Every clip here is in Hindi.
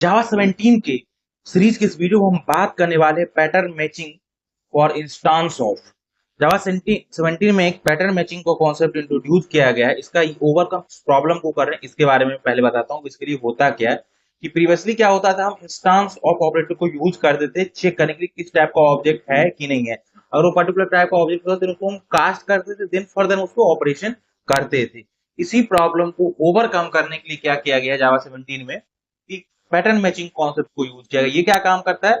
जावा 17 के सीरीज के इस वीडियो में हम बात करने वाले हैं pattern matching for instance of. Java 17 में एक पैटर्न मैचिंग को कॉन्सेप्ट इंट्रोड्यूस किया गया है। इसका ओवरकम प्रॉब्लम को कर रहे हैं, इसके बारे में पहले बताता हूँ। इसके लिए होता क्या है कि प्रीवियसली क्या होता था, हम इंस्टांस ऑफ ऑपरेटर को यूज करते थे चेक करने के लिए किस टाइप का ऑब्जेक्ट है कि नहीं है। अगर वो पर्टिकुलर टाइप का ऑब्जेक्ट होता है तो उसको हम कास्ट करते थे, देन फर्दर उसको ऑपरेशन करते थे। इसी प्रॉब्लम को ओवरकम करने के लिए क्या किया गया जावा 17 में कि पैटर्न मैचिंग कॉन्सेप्ट को यूज किया गया। ये क्या काम करता है,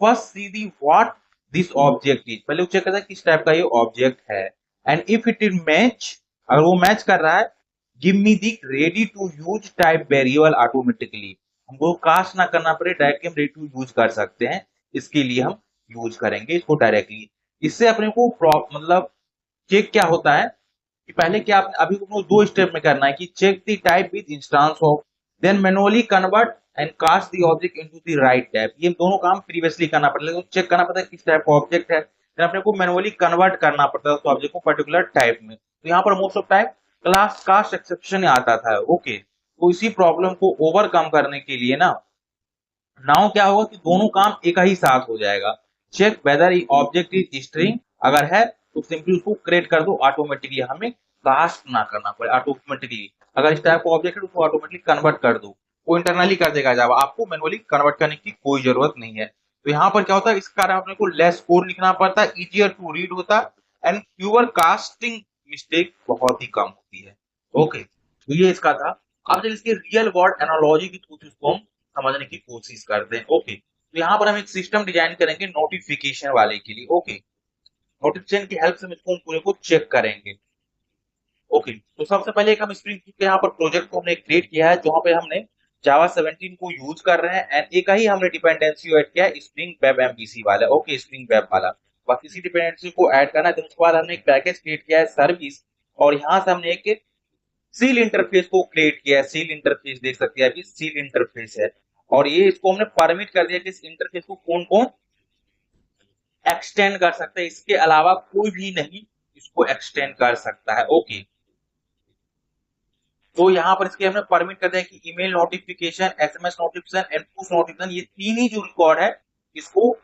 first see the what this object is, पहले वो चेक करता है किस टाइप का ये ऑब्जेक्ट है, and if it is match, अगर वो मैच कर रहा है, give me the ready to use type variable automatically. हमको कास्ट ना करना पड़े, डायरेक्टली हम रेडी टू यूज कर सकते हैं। इसके लिए हम यूज करेंगे इसको डायरेक्टली। इससे अपने को मतलब चेक क्या होता है कि पहले क्या आपने अभी को दो स्टेप में करना है कि check the type with instance of, then manually convert and cast the object into the right type. ये दोनों काम प्रीवियसली करना पड़ता है, तो चेक करना पड़ता है किस टाइप का ऑब्जेक्ट है, फिर अपने को मैनुअली कन्वर्ट करना पड़ता है उस ऑब्जेक्ट को पर्टिकुलर टाइप में। तो यहाँ पर most of time class cast exception आता था। ओके, तो इसी प्रॉब्लम को ओवरकम करने के लिए ना, नाउ क्या होगा कि दोनों काम एक ही साथ हो जाएगा। Check whether object is string, अगर है तो सिंपली उसको क्रिएट कर दो ऑटोमेटिकली, हमें कास्ट ना करना पड़े ऑटोमेटिकली। अगर इस टाइप का ऑब्जेक्ट है तो उसको ऑटोमेटिकली कन्वर्ट कर दो, वो इंटरनली कर देगा जावा, आपको मैनुअली कन्वर्ट करने की कोई जरूरत नहीं है। तो यहाँ पर क्या होता है, इस कारण अपने को लेस कोड लिखना पड़ता है, इजियर टू रीड होता है, एंड फ्यूअर कास्टिंग मिस्टेक बहुत ही कम होती है। ओके, तो ये इसका था। अब जब इसके रियल वर्ल्ड एनालॉजी की थ्रू इसको हम समझने की कोशिश करते हैं। ओके, तो यहाँ पर हम एक सिस्टम डिजाइन करेंगे नोटिफिकेशन वाले के लिए। ओके, नोटिफिकेशन की हेल्प से हम इसको पूरे को चेक करेंगे। ओके, तो सबसे पहले एक हम स्प्रिंग के यहाँ पर प्रोजेक्ट को हमने क्रिएट किया है जहाँ पे हमने जावा 17 को यूज कर रहे हैं, एंड एक ही हमने डिपेंडेंसी ऐड किया है स्प्रिंग वेब एमवीसी वाला। ओके, स्प्रिंग वेब वाला, बस इसी डिपेंडेंसी को ऐड करना है। उसके बाद हमने एक पैकेज क्रिएट किया है सर्विस, और यहाँ से हमने एक सील इंटरफेस को क्रिएट किया है। सील इंटरफेस देख सकते हैं, अभी सील इंटरफेस है, और ये इसको हमने परमिट कर दिया कि इस इंटरफेस को कौन कौन एक्सटेंड कर सकते हैं, इसके अलावा कोई भी नहीं इसको एक्सटेंड कर सकता है। ओके, तो यहाँ पर इसके हमने परमिट कर दिया कि email notification, SMS notification and push notification, ये तीन ही जो रिकॉर्ड है इसको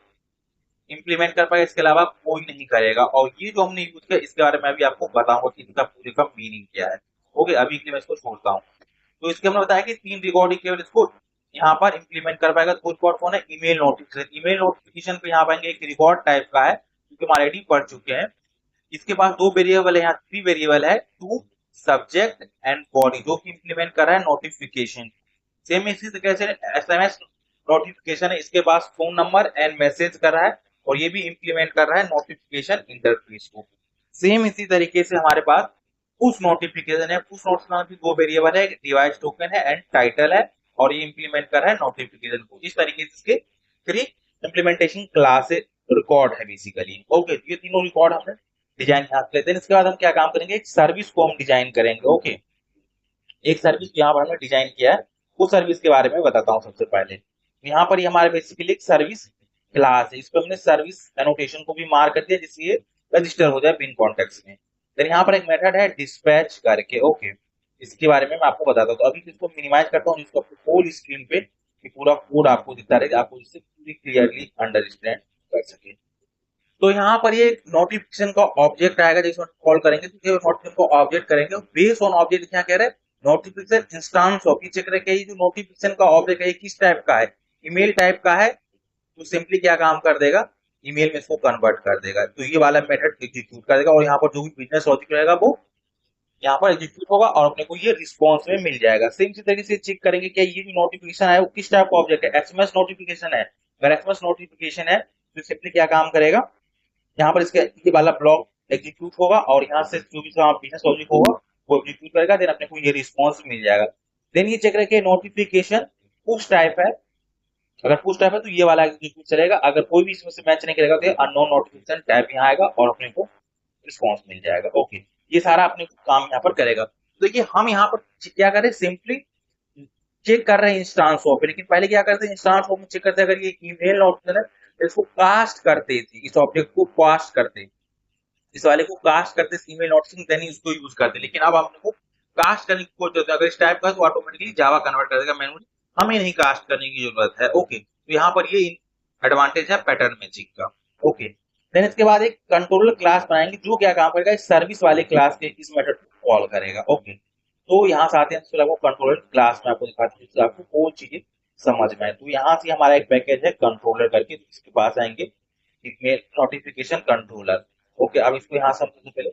इंप्लीमेंट कर पाएगा, इसके अलावा कोई नहीं करेगा। और ये जो हमने यूज किया इसके बारे में अभी आपको बताऊंगा कि इसका पूरे का मीनिंग क्या है। ओके, अभी के लिए मैं इसको छोड़ता हूँ। तो इसके हमने बताया कि तीन रिकॉर्डिंग केवल इसको यहाँ पर इंप्लीमेंट कर पाएगा। तो रिकॉर्ड कौन है, ईमेल नोटिफिकेशन। ईमेल नोटिफिकेशन पे यहाँ पाएंगे एक रिकॉर्ड टाइप का है, क्योंकि हम ऑलरेडी पढ़ चुके हैं। इसके पास दो वेरिएबल है, यहाँ थ्री वेरिएबल है, टू सब्जेक्ट एंड बॉडी, जो कि इंप्लीमेंट कर रहा है नोटिफिकेशन। सेम इसी तरीके से एसएमएस नोटिफिकेशन है, इसके पास फोन नंबर एंड मैसेज कर रहा है, और ये भी इंप्लीमेंट कर रहा है नोटिफिकेशन इंटरफेस को। सेम इसी तरीके से हमारे पास पुश नोटिफिकेशन है। पुश नोटिफिकेशन भी दो वेरिएबल है, डिवाइस टोकन है एंड टाइटल है, और ये इंप्लीमेंट कर रहा है नोटिफिकेशन को। इस तरीके से इसके थ्री इंप्लीमेंटेशन क्लास रिकॉर्ड है बेसिकली। ओके, ये तीनों रिकॉर्ड हमने डिजाइन यहाँ से लेते हैं। इसके बाद हम क्या काम करेंगे, एक सर्विस को हम डिजाइन करेंगे। ओके, एक सर्विस यहाँ पर हमने डिजाइन किया है, उस सर्विस के बारे में बताता हूँ सबसे पहले। यहाँ पर ये हमारे बेसिकली एक सर्विस क्लास है, इस पर हमने सर्विस एनोटेशन को भी मार कर दिया जिससे ये रजिस्टर हो जाए बिन कॉन्टेक्स्ट में। फिर यहाँ पर एक मेथड है डिस्पैच करके। ओके, इसके बारे में मैं आपको बताता हूँ। तो अभी इसको मिनिमाइज करता हूँ जिसको फुल स्क्रीन पे कि पूरा कोड आपको दिखता रहे, आपको जिससे पूरी क्लियरली अंडरस्टैंड कर सके। तो यहाँ पर ये नोटिफिकेशन का ऑब्जेक्ट आएगा, जिसमें कॉल करेंगे तो ये नोटिफिकेशन को ऑब्जेक्ट करेंगे, बेस्ड ऑन ऑब्जेक्ट क्या कह रहे हैं, नोटिफिकेशन इंस्टांस ऑफ। चेक करें ये जो नोटिफिकेशन का ऑब्जेक्ट है किस टाइप का है, ईमेल टाइप का है, तो सिंपली क्या काम कर देगा, ईमेल में इसको कन्वर्ट कर देगा। तो ये वाला मेथड एग्जीक्यूट कर देगा, और यहाँ पर जो भी बिजनेस लॉजिक रहेगा वो यहाँ पर एग्जीक्यूट होगा, और अपने को ये रिस्पॉन्स में मिल जाएगा। सेम इसी तरीके से चेक करेंगे क्या ये जो नोटिफिकेशन है वो किस टाइप का ऑब्जेक्ट है, एसएमएस नोटिफिकेशन है। अगर एसएमएस नोटिफिकेशन है तो सिंपली क्या काम करेगा, यहाँ पर इसके ये वाला ब्लॉक एग्जीक्यूट होगा, और यहाँ से जो भी बिजनेस लॉजिक होगा वो एग्जीक्यूट करेगा, देन अपने को ये रिस्पॉन्स मिल जाएगा। देन ये चेक रखे नोटिफिकेशन पुश टाइप है, अगर पुश टाइप है तो ये वाला एग्जीक्यूट चलेगा, अगर कोई भी इसमें से मैच नहीं करेगा तो ये अननोन नोटिफिकेशन टाइप यहाँ आएगा और अपने को रिस्पॉन्स मिल जाएगा। ओके, ये सारा अपने काम यहाँ पर करेगा। तो ये हम यहाँ पर क्या करें, सिंपली चेक कर रहे हैं इंस्टांस ऑफ, लेकिन पहले क्या करते हैं, इंस्टांस ऑफ में चेक करते हैं अगर ये ईमेल नोटिफिकेशन है तो इसको कास्ट करते थे, इस ऑब्जेक्ट को कास्ट करते, इस वाले को कास्ट करते ईमेल नोटिफिकेशन देन उसको यूज करते। लेकिन अब हमने को कास्ट करने की कोई जरूरत है, अगर इस टाइप का तो ऑटोमेटिकली जावा कन्वर्ट कर देगा मैनुअली, हमें नहीं कास्ट करने की जरूरत है। ओके, तो यहाँ पर ये एडवांटेज है पैटर्न मैचिंग का। ओके, देन इसके बाद एक कंट्रोलर क्लास बनाएंगे जो क्या काम करेगा, इस सर्विस वाले क्लास के इस मेथड को कॉल करेगा। ओके, तो यहाँ से आते हैं, तो आपको कंट्रोलर क्लास में आपको दिखाते हैं जिससे आपको वो चीजें समझ में आए। तो यहाँ से हमारा एक पैकेज है कंट्रोलर करके, तो इसके पास आएंगे ईमेल नोटिफिकेशन कंट्रोलर। ओके, अब इसको यहाँ से हम सबसे पहले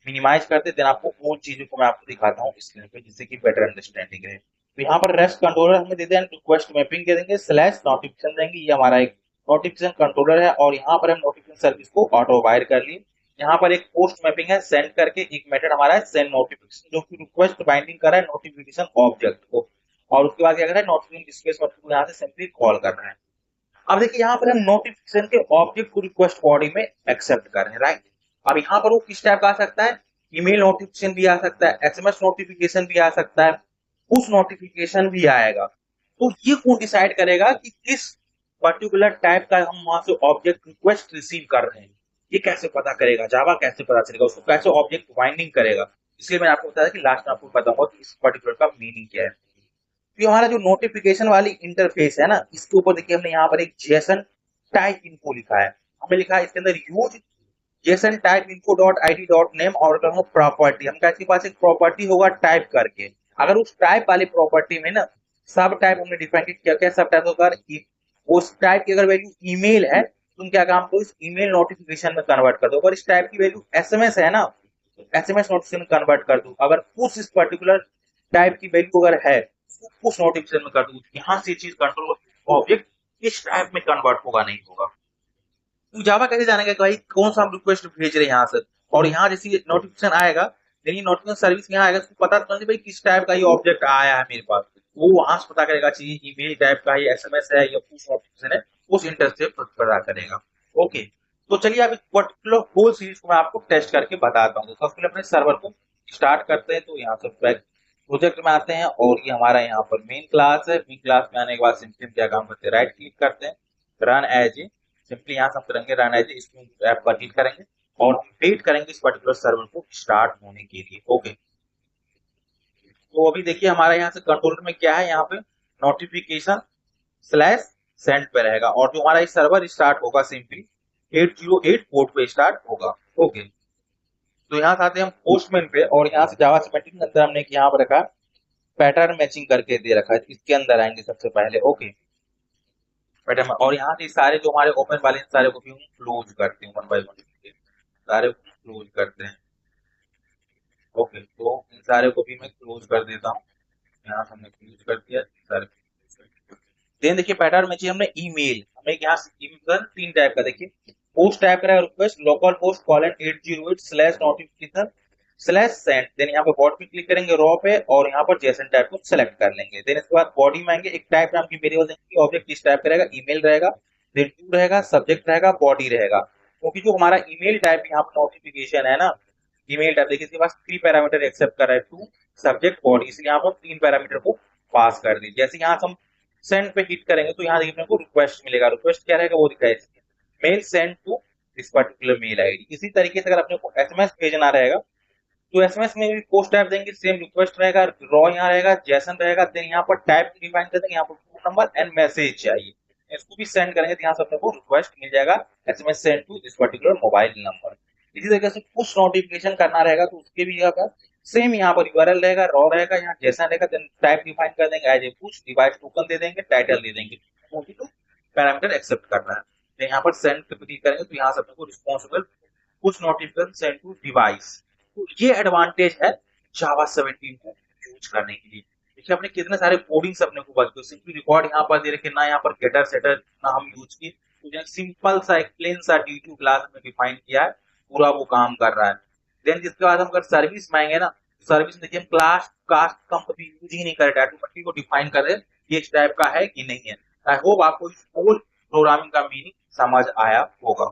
मिनिमाइज करते, देन आपको उन चीजों को मैं आपको दिखाता हूँ स्क्रीन पे जिससे कि बेटर अंडरस्टैंडिंग रहे। तो यहाँ पर रेस्ट कंट्रोलर हमें दे दें, रिक्वेस्ट मैपिंग दे देंगे, स्लैश नोटिफिकेशन देंगे, ये हमारा एक नोटिफिकेशन कंट्रोलर है। और यहाँ पर हम नोटिफिकेशन सर्विस को ऑटो वायर कर लिए। यहाँ पर एक पोस्ट मैपिंग है, सेंड करके एक मेथड हमारा है सेंड नोटिफिकेशन, जो कि रिक्वेस्ट बाइंडिंग कर रहा है नोटिफिकेशन ऑब्जेक्ट को। और उसके बाद क्या कर रहा है, नोटिफिकेशन स्पेस को यहाँ से सिंपली कॉल कर रहा है। अब देखिए यहाँ पर हम नोटिफिकेशन के ऑब्जेक्ट को रिक्वेस्ट बॉडी में एक्सेप्ट कर रहे हैं, राइट। अब यहाँ पर वो किस टाइप का आ सकता है, ईमेल नोटिफिकेशन भी आ सकता है, एसएमएस नोटिफिकेशन भी आ सकता है, पुश नोटिफिकेशन भी आएगा। तो ये कौन डिसाइड करेगा कि किस पर्टिकुलर टाइप का हम वहां से ऑब्जेक्ट रिक्वेस्ट रिसीव कर रहे हैं, ये कैसे पता करेगा, जावा कैसे पता चलेगा, उसको कैसे ऑब्जेक्ट बाइंडिंग करेगा। इसलिए मैंने आपको बताया कि लास्ट में आपको पता होगा कि इस पर्टिकुलर का मीनिंग क्या है। तो हमारा जो नोटिफिकेशन वाली इंटरफेस है ना, इसके ऊपर देखिए हमने यहाँ पर एक जेसन टाइप इन्फो लिखा है। हमें लिखा है इसके अंदर use Jason type info dot I D dot name और प्रॉपर्टी। हम इसके पास एक प्रॉपर्टी होगा टाइप करके, अगर उस टाइप वाली प्रॉपर्टी में ना सब टाइप हमने डिफाइन किया, क्या सब टाइप होगा, उस टाइप की अगर वैल्यू ईमेल है तुम क्या काम करो, इस ईमेल नोटिफिकेशन में कन्वर्ट कर दो। अगर इस टाइप की वैल्यू एसएमएस है ना, तो एसएमएस नोटिफिकेशन में कन्वर्ट कर दो। अगर पुश इस पर्टिकुलर टाइप की वैल्यू अगर है, पुश नोटिफिकेशन में कर दो। यहाँ से चीज कंट्रोल ऑब्जेक्ट किस टाइप में कन्वर्ट होगा नहीं होगा। तो जावा कैसे जानेगा कि भाई कौन सा हम रिक्वेस्ट भेज रहे हैं यहाँ से। और यहाँ जैसे नोटिफिकेशन आएगा, लेकिन नोटिफिकेशन सर्विस यहाँ आएगा, उसको पता चलता है भाई किस टाइप का ये ऑब्जेक्ट आया है मेरे पास। वो वहां से पता करेगा चाहिए ईमेल टाइप का है, एसएमएस है या पुश नोटिफिकेशन है, उस इंटरेस्ट से पता करेगा। ओके, तो चलिए अब पर्टिकुलर होल सीरीज को मैं आपको टेस्ट करके बताता हूँ। सबसे पहले अपने सर्वर को स्टार्ट करते हैं। तो यहाँ से प्रोजेक्ट में आते हैं और ये हमारा यहाँ पर मेन क्लास है। मेन क्लास में आने के बाद सिंपली क्या काम करते हैं, राइट क्लिक करते हैं, रन एज ए, सिंपली यहाँ से हम करेंगे रन एज ए, इसमें ऐप पर क्लिक करेंगे और वेट करेंगे इस पर्टिकुलर सर्वर को स्टार्ट होने के लिए। ओके, तो अभी देखिए हमारा यहाँ से कंट्रोलर में क्या है, यहाँ पे नोटिफिकेशन स्लैश सेंड पे रहेगा और जो हमारा सर्वर स्टार्ट होगा सिंपली 808 पोर्ट पे स्टार्ट होगा। ओके, तो यहाँ से आते हैं हम पोस्टमैन पे और यहाँ से जावा स्पेटिक के अंदर हमने यहाँ पर रखा पैटर्न मैचिंग करके दे रखा है, इसके अंदर आएंगे सबसे पहले। ओके, पैटर्न और यहाँ से सारे जो हमारे ओपन वाले सारे को भी हम क्लोज करते हैं, वन बाय वन सारे को क्लोज करते हैं। ओके, तो इन सारे को भी मैं क्लोज कर देता हूँ। यहाँ से हमने क्लोज कर दिया सारे। देन देखिए पैटर्न में चाहिए हमने ईमेल, हमें यहाँ से ईमेल तीन टाइप का देखिए, पोस्ट टाइप का request local post colon 808 slash notification slash send. Then यहाँ पे बॉडी पे क्लिक करेंगे रॉ पे और यहाँ पर जेसन टाइप को सेलेक्ट कर लेंगे। देन इसके बाद बॉडी में आएंगे, एक टाइप नाम की वेरिएबल देंगे, ऑब्जेक्ट किस टाइप का रहेगा, ईमेल रहेगा, देन टू रहेगा, सब्जेक्ट रहेगा, बॉडी रहेगा। क्योंकि जो हमारा ईमेल टाइप यहाँ पर नोटिफिकेशन है ना, ईमेल टाइप देखिए इसके पास 3 पैरामीटर एक्सेप्ट कर रहा है, टू सब्जेक्ट बॉडी, इसलिए यहाँ पर 3 पैरामीटर को पास कर दी। जैसे यहाँ से हम सेंड पे हिट करेंगे तो यहाँ देखिए अपने को रिक्वेस्ट मिलेगा, रिक्वेस्ट क्या रहेगा वो दिखाई mail send to this particular mail ID. इसी तरीके से अगर अपने को एसएमएस भेजना रहेगा तो एसएमएस में भी पोस्ट टाइप देंगे, सेम रिक्वेस्ट रहेगा, रॉ यहाँ रहेगा, जेसन रहेगा, देन यहाँ पर टाइप डिफाइन कर देंगे, यहाँ पर फोन नंबर एंड मैसेज चाहिए, इसको भी सेंड करेंगे तो यहाँ से अपने को रिक्वेस्ट मिल जाएगा SMS send to this particular mobile number. इसी तरीके से पुश नोटिफिकेशन करना रहेगा तो उसके भी यहाँ सेम यहाँ पर यूआरएल रहेगा, रॉ रहेगा, यहाँ जैसा रहेगा, देन टाइप डिफाइन कर देंगे as a push, device token दे देंगे, टाइटल दे देंगे, तो पैरामीटर एक्सेप्ट करना है। तो यहाँ पर सेंड पे क्लिक करेंगे तो यहाँ से अपने को responsible push notification send to device. तो ये एडवांटेज है जावा 17 को यूज करने के लिए। देखिए अपने कितने सारे कोडिंग्स अपने को बच गए, सिंपली रिकॉर्ड यहाँ पर दे रखे ना, यहाँ पर गेटर सेटर ना हम यूज किए, तो सिंपल सा एक प्लेन सा D2 क्लास में डिफाइन किया है, पूरा वो काम कर रहा है। देन जिसके बाद हम अगर सर्विस में आएंगे ना, सर्विस में देखिए हम क्लास कास्ट का कभी यूज ही नहीं कर रहे, ऑटोमेटिक को डिफाइन कर रहे ये इस टाइप का है कि नहीं है। आई होप आपको इस होल प्रोग्रामिंग का मीनिंग समझ आया होगा।